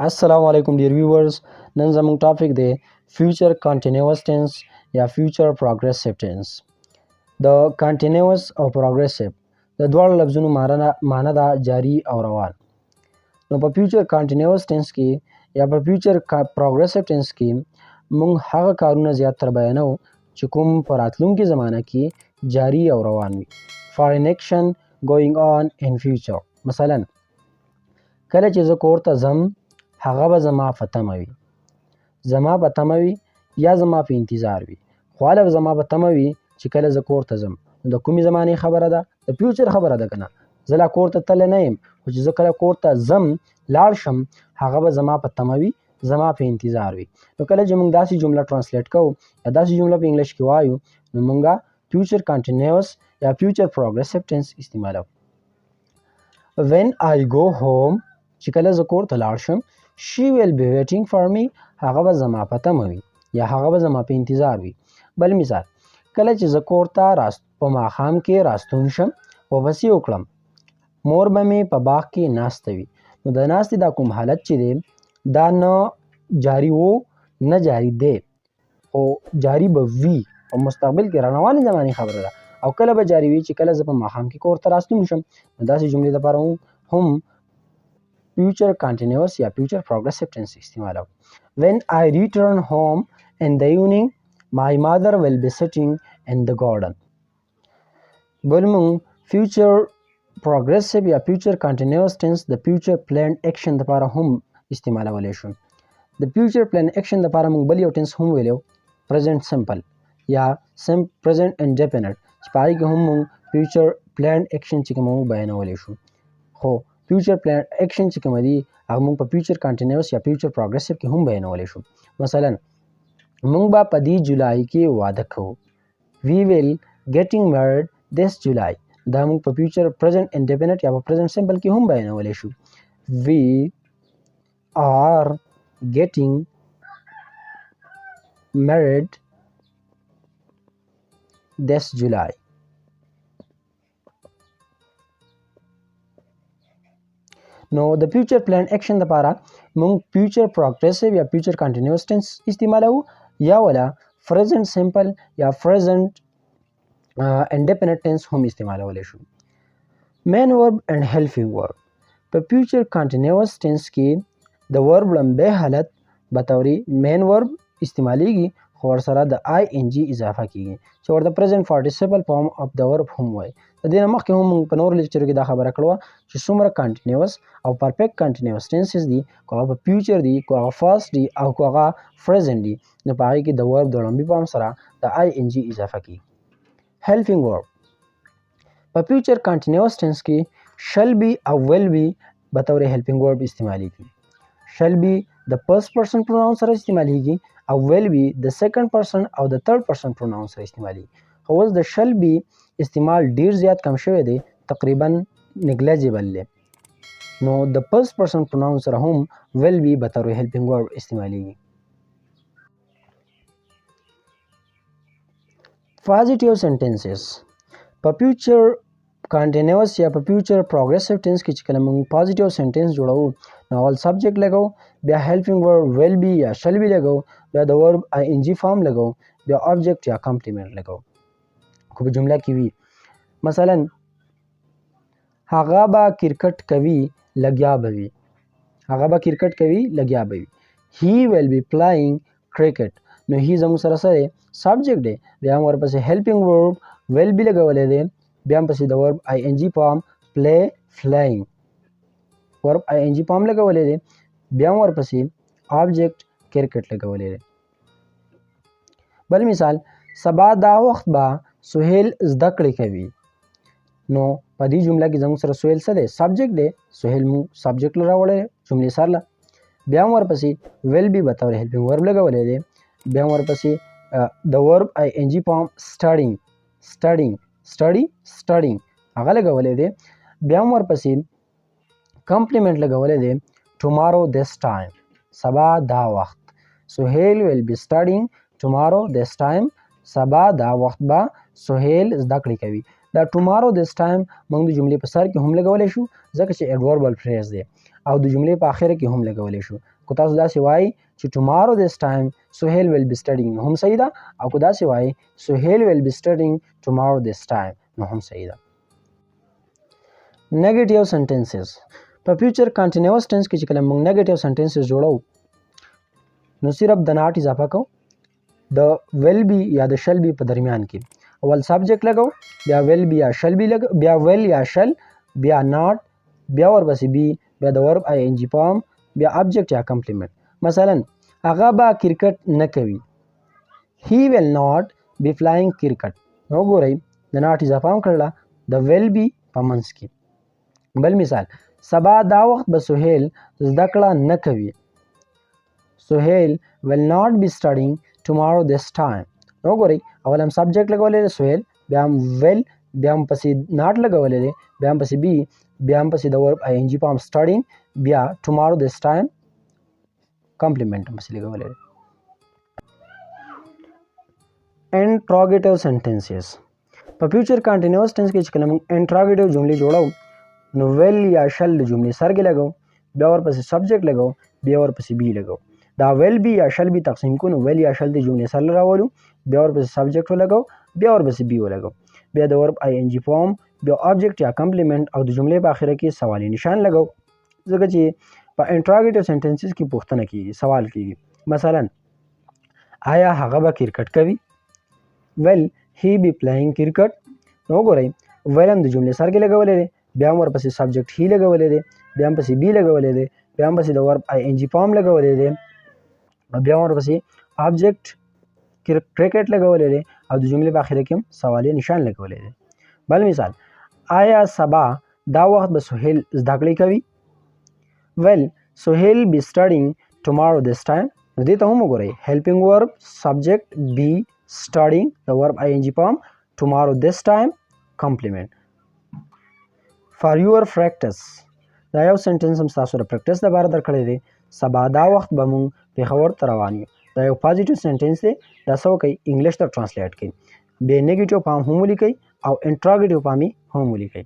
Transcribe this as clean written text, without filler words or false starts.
السلام علیکم ډیر ویورز. نن زموږ ټاپک دی فیوچر کنټینیوس ټنس یا فیوچر پروګریسیو ټنس. د کنټینیوس او پروګریسیو د دواړو لفظونو معنی ده جاری او روان. نو په فیوچر کنټینیوس ټنس کې یا په فیوچر پروګریسیو ټنس کې موږ هغه کارونه زیات تر بیانو چې کوم په راتلونکي زمانه کې جاری او روان وي. فار ان اکشن گوینګ آن ان فیوچر. مثلا کله چې زه کور ته ځم هغه به زما په تمه وي، زما په تمه وي یا زما په انتظار وي. خو هله زما په تمه وي چې کله زه کور ته ځم. د کومې زمانې خبره ده؟ د فیوچر خبره ده که نه. زه لا کور ته تللی نه یم، خو چې زه کله کور ته ځم لاړ شم هغه به زما په تمه وي، زما په انتظار وي. نو کله چې موږ داسې جمله ترانسلیټ کوو یا داسې جمله په انګلیش کې وایو نو موږ فیوچر کنټینیوس یا فیوچر پروګریسیو ټنس استعمالوو. when I go home چې کله زه کور ته لاړ شم she will be waiting for me هغه به زما په تمه وي یا هغه به زما په انتظار وي. بل مثال کله چې زه کور ته په ماښام کې راستون شم واپسې وکړم مور به مې په باغ کې ناسته وي. نو د ناستې دا کوم حالت چې دی دا نه جاری وو نه جاری دی، خو جاری به وي او مستقبل کې روانې زمانې خبره ده. او کله به جاری وي چې کله زه په ماښام کې کور ته راستون شم. نو داسې جملې لپاره هم future continuous یا future progressive tense استعمالوو. when I return home in the evening my mother will be sitting in the garden. بل مونږ future progressive یا future continuous tense د future planned action لپاره هم استعمالولی شو. د future planned action لپاره مونږ بل یو tense هم ویلو present simple یا present indefinite چې په هغې کې هم مونږ future planned action چې کوم بیانولی شو. خو فیوچر پلان اکشن چې کوم دي هغه موږ په فیوچر کنټینیوس یا فیوچر پروګریسیو کې هم بیانولی شو. مثلا موږ به په دې جولای کې واده کوو. وی ویل ګیټینګ میریډ دیس جولای. دا موږ په فیوچر پریزنټ انډیفینټ یا په پریزنټ سمپل کې هم بیانولی شو. وی آر ګیټینګ میریډ دیس جولای. نو د فیوچر پلان اکشن لپاره موږ فیوچر پروګریسیو یا فیوچر کنټینیوس ټنس استعمالوو یا ولا پریزنٹ سمپل یا پریزنٹ انډیفینټ ټنس هم استعمالولی شو. مین ورب اینڈ هیلپینګ ورب. په فیوچر کنټینیوس ټنس کې د ورب لومبی حالت بطوري مین ورب استعمالیږي خو ورسره د آی ان جی اضافه کیږي چې ورته پریزنٹ پارټیسیپل فارم اف د ورب هم وایي. د دې نه مخکې هم موږ په نورو لیکچرو کې دا خبره کړې وه چې څومره کنټینیوس او پرفیکټ کنټینیوس ټنسز دي، که هغه په فیوچر دي، که هغه فاسټ دي او که هغه پریزنټ دي، نو په هغې کې د ورب د لومبي فارم سره د آی ان جی اضافه کیږي. هیلپینګ ورب په فیوچر کنټینیوس ټنس کې شل بي او ویل بي بطور هیلپینګ ورب استعمالیږي. شل بي د فرست پرسن پروناون سره استعمالیږي او ویل بي د سیکنډ پرسن او د تھرډ پرسن پروناون سره استعمالیږي. خو اوس د شل بي استعمال ډیر زیات کم شوی دی، تقریبا نگلیجیبل دی. نو د فرست پرسن پروناون سره هم ویل بي بطور هیلپینګ ورب استعمالیږي. پازیټیو سنټنسز په فیوچر کنټینیوس یا په فیوچر پروګریسیو ټنس کې چې کله موږ پازیټیو سنټنس جوړوو نو اول سبجیکټ لګو، بیا هیلپینګ ورب ویل بي یا شل بي لګو، بیا د ورب آی ان جی فارم لګو، بیا آبجیکټ یا کمپلیمنٹ لګو. خو په جمله کې وي مثلا هغه به کرکټ کوي لګیا به وي، هغه به کرکټ کوي لګیا به وي. هی ویل بي پلایینګ کرکټ. نو هی زموږ سره سره سبجیکټ دی، بیا هم ورپسې هیلپینګ ورب ویل بي لګولی دی، بیا هم پسې د ورب آی ان جی فارم پلی فلایینګ، ورب آی ان جی فارم لګولی دی، بیا هم ورپسې آبجیکټ کرکټ لګولی دی. بل مثال سبا دا وخت به سهیل زده کړې کوي. نو په دې جمله کې زموږ سره سهیل څه دی؟ سبجیکټ دی. سهیل مو سبجیکټ راوړی جملې سره. بیا هم ورپسې ویل بي بطور هیلپینګ ورب لګولی دی، بیا هم ورپسې د ورب آی ان جی فارم سټډینګ سټډینګ هغه لګولی دی، بیا هم ورپسې کمپلیمنٹ لګولی دی ټومارو دیس ټایم. سبا دا وخت سهیل ویل بي سټډینګ ټومارو دیس ټایم. سبا دا وخت به سهیل زده کړې کوي. دا ټومارو دیس ټایم موږ د جملې په سر کې هم لګولی شو ځکه چې ایډوربل فریز دی. او د جملې په اخر کې هم لګولی شو. که تاسو داسې وایي چې tomorrow this time سهیل will be studying نو هم صحیح ده، او که داسې وایي سهیل will be studying tomorrow this time نو هم صحیح ده. نیگیټیو سنټنسز. په فیوچر کنټینیوس ټنس کې چې کله موږ نیگیټیو سنټنسز جوړو نو صرف د ناٹ اضافه کوو د ویل بی یا د شل بی په درمیان کې. اول سبجیکټ لګو، بیا ویل بی یا شل بی لګو، بیا ویل یا شل، بیا ناٹ، بیا ورپسې بی، بیا د ورب آی ان جی فارم، بیا ابجیکټ یا کمپلیمنٹ. مثلا هغه به کرکټ نه کوي، he will not be flying cricket. نو ګورئ د ناٹ اضافه هم کړله د ویل بی په منځ کې. بل مثال، سبا دا وخت به سهیل زده کړه نه کوي. سهیل will not be studying tomorrow this time. نو ګورئ اول هم سبجیکټ لګولی دی سهیل، بیا هم ویل، بیا هم پسې ناٹ لګولی دی، بیا هم پسې بی، بیا هم پسې د ورب آی ان جی فارم studying، بیا tomorrow this time کمپلیمنٹ هم پسې لګولی دی. انټراګیټیو سنټنسز. په فیوچر کنټینیوس ټنس کې چې کله موږ انټراګیټیو جملې جوړو نو ویل یا شل د جملې سر کې لګو، بیا ورپسې سبجیکټ لګو، بیا ورپسې بی لګو. دا ویل بی یا شل بی تقسیم کو نو ویل یا شل د جملې سر راولو، بیا ورپسې سبجیکټ ولګو، بیا ورپسې بی ولګو، بیا د ورب آی ان جی فارم، بیا آبجیکټ یا کمپلیمنٹ او د جملې په اخره کې سوالي نشان لګو. ځکه چې په انټراګیټیو سنټنسز کې پوښتنه کیږي، سوال کیږي. مثلا آیا هغه به کرکټ کوي؟ ویل he be playing cricket. نو ګورئ ویل هم د جملې سر کې لګولی دی، بیا هم ورپسې سبجیکټ هی لګولی دی، بیا هم پسې بی لګولی دی، بیا هم پسې د ورب آی ان جی فارم لګولی دی، بیا هم ورپسې آبجیکټ کرکټ لګولی دی او د جملې په اخره کې هم سوالي نشان لګولی دی. بل مثال، آیا سبا دا وخت به سهیل زده کړې کوي؟ ویل سهیل be studying tomorrow this time. نو دې ته هم وګورئ helping verb subject be studying the verb ing form tomorrow this time complement. For your practice دا یو سنټنس هم تاسو د پریکټس لپاره درکړی دی. سبا دا وخت به موږ پېښور ته روان یو. دا یو پازیټیو سنټنس دی. دا څه وکړئ انګلیش ته ټرانسلیټ کړئ، بیا نیګیټیو فارم هم ولیکئ او انټراګیټیو فارم هم ولیکئ.